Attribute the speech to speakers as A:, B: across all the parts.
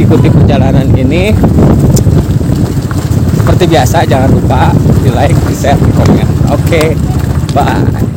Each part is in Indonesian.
A: mengikuti perjalanan ini. Seperti biasa, jangan lupa di like, di share, di komen. Oke, bye.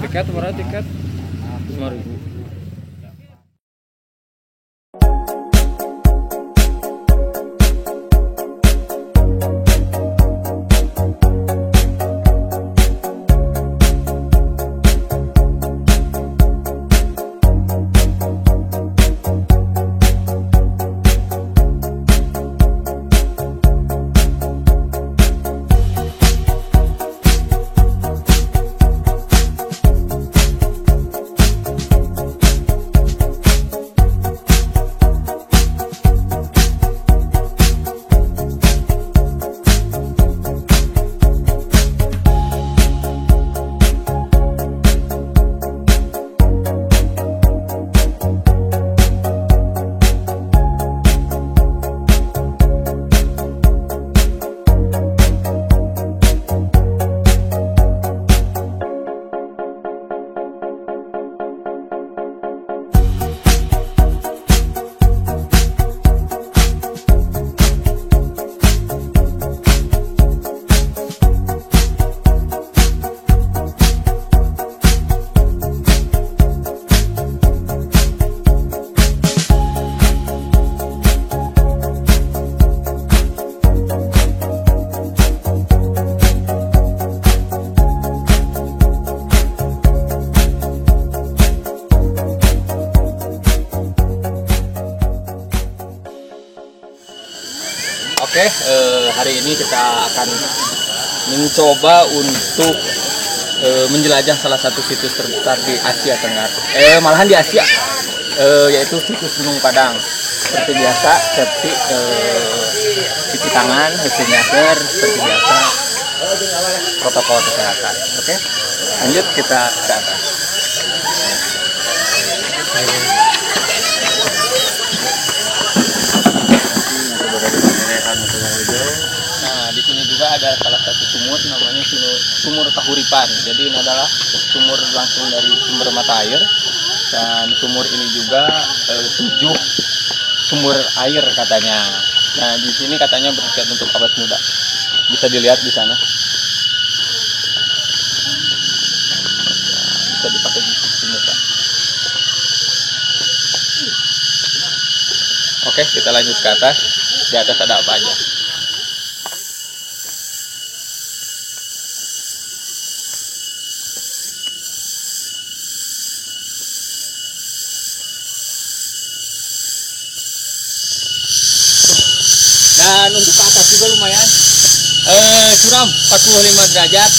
A: Tiket berapa tiket? 5.000. Oke, hari ini kita akan mencoba untuk menjelajah salah satu situs terbesar di Asia Tenggara, malahan di Asia, yaitu situs Gunung Padang. Seperti biasa, safety, cuci tangan, hand sanitizer, seperti biasa, protokol kesehatan. Oke, lanjut kita ke atas. Nah, di sini juga ada salah satu sumur, namanya sumur Kahuripan. Jadi ini adalah sumur langsung dari sumber mata air, dan sumur ini juga 7 sumur air katanya. Nah, di sini katanya berkhasiat untuk awet muda. Bisa dilihat di sana. Bisa dipakai di muka. Oke, kita lanjut ke atas. Di atas ada apa aja? Dan untuk ke atas juga lumayan curam 45 derajat.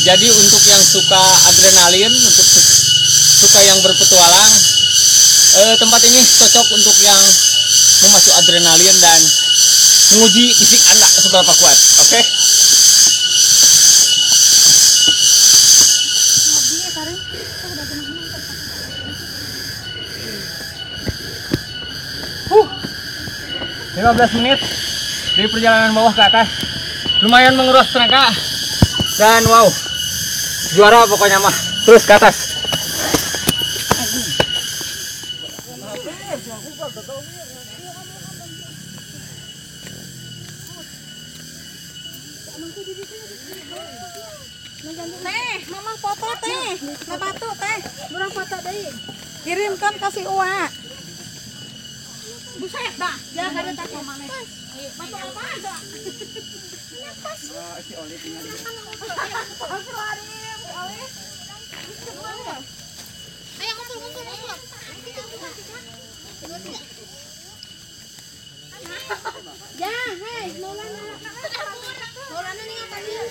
A: Jadi untuk yang suka adrenalin, untuk suka yang berpetualang, tempat ini cocok untuk yang memacu adrenalin dan menguji fisik Anda seberapa kuat. Oke? Huh, 15 menit dari perjalanan bawah ke atas, lumayan menguras tenaga, dan wow, juara pokoknya mah. Terus ke atas.
B: Teh, mamang foto teh, na batu teh, durang foto deh. Kirimkan kasih uang. Buset dah, ya kada tak mau mana. Batu apa ada? Pas. Si Oli tinggal di. Ayo ngumpul. Ya, hei, Maulana nih apa nih?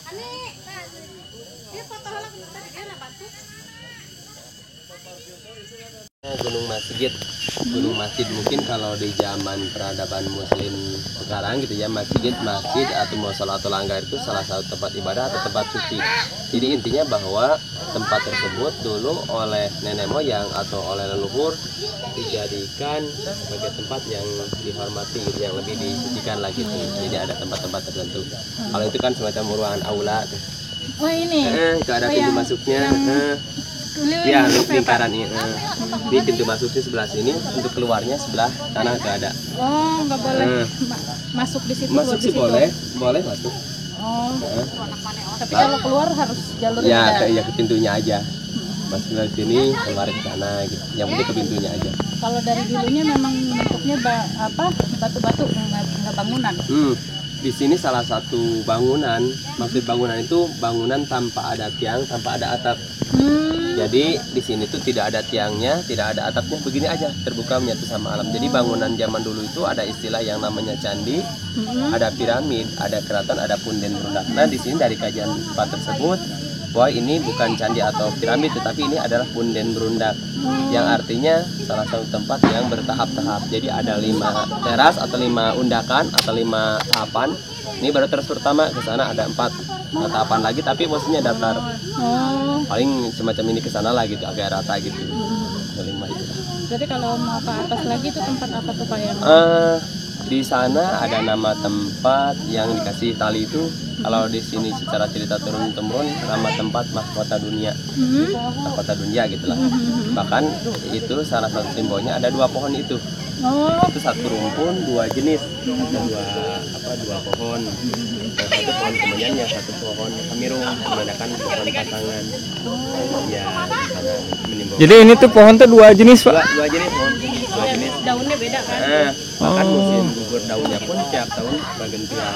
B: Dia foto halang tadi era batu.
C: Gunung Masjid. Gunung Masjid mungkin kalau di zaman peradaban Muslim sekarang gitu ya, masjid atau musola atau langgar itu salah satu tempat ibadah atau tempat suci. Jadi intinya bahwa tempat tersebut dulu oleh nenek moyang atau oleh leluhur dijadikan sebagai tempat yang dihormati gitu, yang lebih disucikan lagi gitu. Jadi ada tempat-tempat tertentu. Kalau itu kan semacam ruangan aula tuh.
B: Oh ini.
C: Itu ada pintu masuknya. Ya, lingkaran ini. Ini pintu masuknya sebelah sini, untuk keluarnya sebelah sana nggak ada.
B: Oh, nggak boleh masuk di situ.
C: Masuk sih boleh masuk.
B: Oh. Tapi kalau keluar harus jalur
C: Ya, ke pintunya aja. Masuk dari sini, keluar ke sana gitu. Yang penting ke pintunya aja.
B: Kalau dari dulunya memang bentuknya batu-batu, nggak bangunan.
C: Di sini salah satu bangunan, maksud bangunan itu bangunan tanpa ada tiang, tanpa ada atap. Jadi di sini tuh tidak ada tiangnya, tidak ada atapnya, begini aja terbuka menyatu sama alam. Jadi bangunan zaman dulu itu ada istilah yang namanya candi, ada piramid, ada keraton, ada punden berundak. Nah di sini dari kajian tempat tersebut bahwa ini bukan candi atau piramid, tetapi ini adalah punden berundak, yang artinya salah satu tempat yang bertahap-tahap. Jadi ada 5 teras atau 5 undakan atau 5 tahapan. Ini baru teras pertama, ke sana ada 4 tahapan lagi, tapi posisinya datar. Paling semacam ini ke sana lah gitu, agak rata gitu. 5 itu.
B: Jadi kalau mau ke atas lagi itu tempat apa tuh Pak yang?
C: Di sana ada nama tempat yang dikasih tali itu. Kalau di sini secara cerita turun temurun nama tempat mahkota dunia, mahkota dunia gitulah. Bahkan itu salah satu simbolnya ada 2 pohon itu. Itu satu rumpun 2 jenis, ada 2 pohon. Satu pohon kemenyan, yang satu pohon kamirung, menandakan pohon pasangan. Ya, sana menimbulkan.
A: Jadi ini tuh pohon tuh 2 jenis, Pak.
C: 2 jenis pohon, 2 jenis.
B: Daunnya beda kan?
C: Bahkan musim gugur daunnya pun tiap tahun bergantian.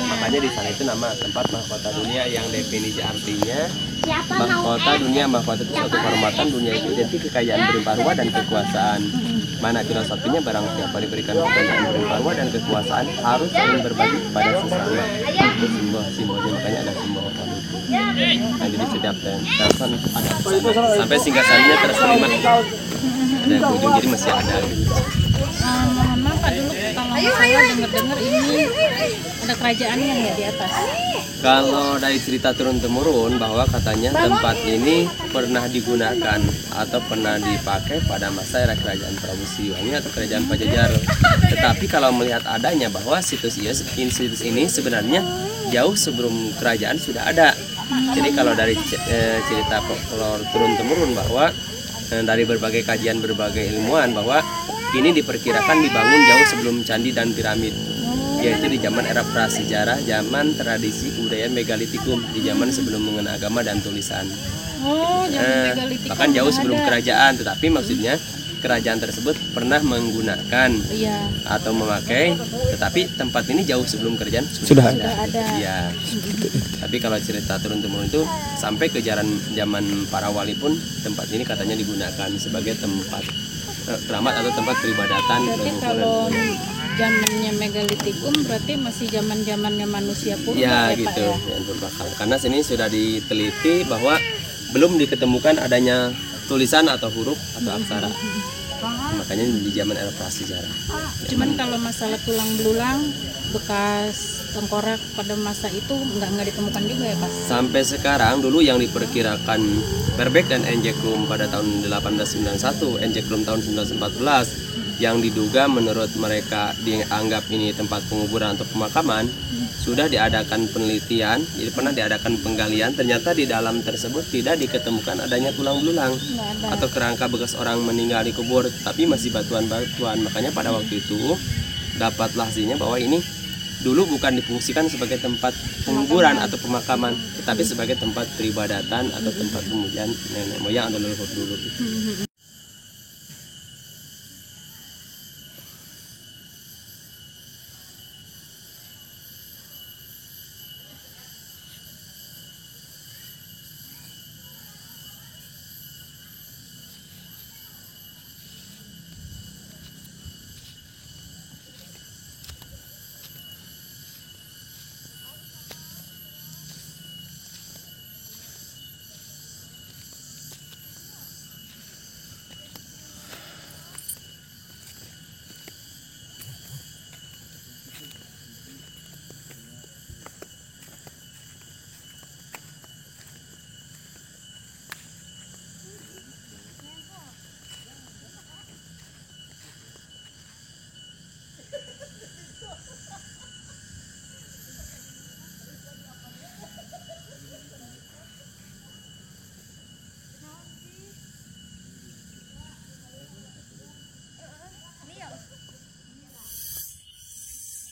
C: Makanya di sana itu nama tempat mahkota dunia, yang definisi artinya mahkota dunia. Mahkota itu suatu kehormatan, dunia itu identik kekayaan berlimpah ruah dan kekuasaan. Mana filosofinya, barang siapa diberikan kekayaan berlimpah ruah dan kekuasaan harus saling berbagi kepada sesama. Itu simbolnya, makanya ada simbol pohon itu. Nah, jadi setiap telepon ada sampai singgasannya terselima. Dan ujung jadi masih ada gitu.
B: Mohon maaf Pak, dulu kalau nggak salah dengar ini ada kerajaannya nggak di atas?
C: Kalau dari cerita turun-temurun bahwa katanya tempat ini pernah digunakan atau pernah dipakai pada masa era kerajaan Prabu Siliwangi atau kerajaan Pajajaran. Tetapi kalau melihat adanya bahwa situs ini sebenarnya jauh sebelum kerajaan sudah ada. Jadi kalau dari cerita folklore turun-temurun bahwa dari berbagai kajian berbagai ilmuwan bahwa ini diperkirakan dibangun jauh sebelum candi dan piramid, yaitu di zaman era prasejarah, zaman tradisi budaya megalitikum, di zaman sebelum mengenal agama dan tulisan.
B: Zaman megalitikum.
C: Bahkan jauh sebelum kerajaan, tetapi maksudnya kerajaan tersebut pernah menggunakan atau memakai, tetapi tempat ini jauh sebelum kerajaan sudah ada. Ya. Tapi kalau cerita turun-temurun itu sampai ke zaman para wali pun tempat ini katanya digunakan sebagai tempat keramat atau tempat peribadatan.
B: Berarti kalau zamannya megalitikum berarti masih zamannya manusia purba
C: ya,
B: Pak,
C: gitu
B: ya?
C: yang berbakal. Karena sini sudah diteliti bahwa belum diketemukan adanya tulisan atau huruf atau aksara. Makanya di zaman era prasejarah.
B: Cuman kalau masalah tulang belulang bekas tengkorak pada masa itu nggak ditemukan juga ya Pak?
C: Sampai sekarang dulu yang diperkirakan Verbeek dan Enjeklum pada tahun 1891, Enjeklum tahun 1914, yang diduga menurut mereka dianggap ini tempat penguburan atau pemakaman, sudah diadakan penelitian, jadi pernah diadakan penggalian, ternyata di dalam tersebut tidak diketemukan adanya tulang belulang atau kerangka bekas orang meninggal dikubur, tapi masih batuan-batuan. Makanya pada waktu itu dapatlah hasilnya bahwa ini dulu bukan difungsikan sebagai tempat penguburan atau pemakaman, tetapi sebagai tempat peribadatan atau tempat pemujaan nenek moyang atau leluhur dulu.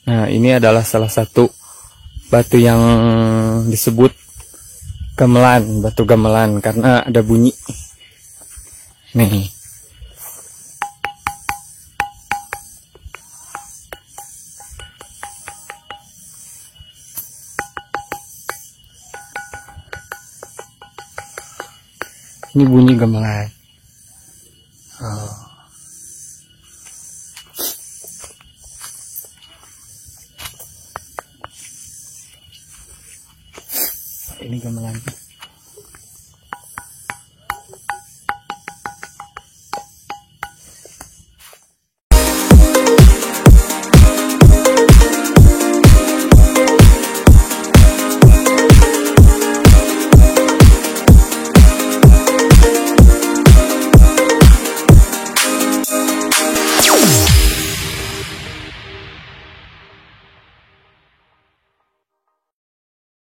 A: Nah, ini adalah salah satu batu yang disebut gamelan, batu gamelan karena ada bunyi. Nih. Ini bunyi gamelan. Oh. Ini gamelan.